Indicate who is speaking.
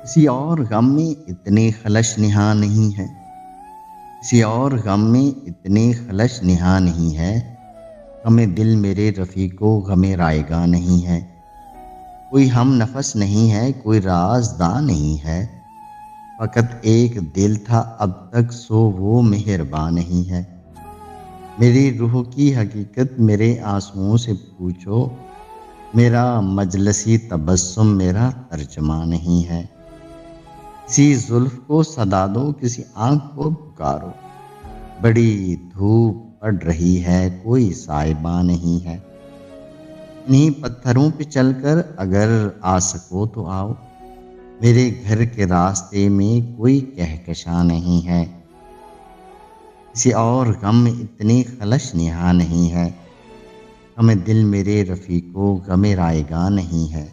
Speaker 1: کسی اور غم میں اتنے خلش نہا نہیں ہے، کسی اور غم میں اتنے خلش نہا نہیں ہے، غم دل میرے رفیق و غم رائگاں نہیں ہے۔ کوئی ہم نفس نہیں ہے، کوئی رازداں نہیں ہے، فقط ایک دل تھا اب تک سو وہ مہرباں نہیں ہے۔ میری روح کی حقیقت میرے آنسوؤں سے پوچھو، میرا مجلسی تبسم میرا ترجمہ نہیں ہے۔ کسی زلف کو صدا دو، کسی آنکھ کو پکارو، بڑی دھوپ پڑ رہی ہے کوئی سائباں نہیں ہے۔ انہی پتھروں پہ چل کر اگر آ سکو تو آؤ، میرے گھر کے راستے میں کوئی کہکشاں نہیں ہے۔ کسی اور غم میں اتنی خلش نہا نہیں ہے، غم دل میرے رفیق و غم رائگاں نہیں ہے۔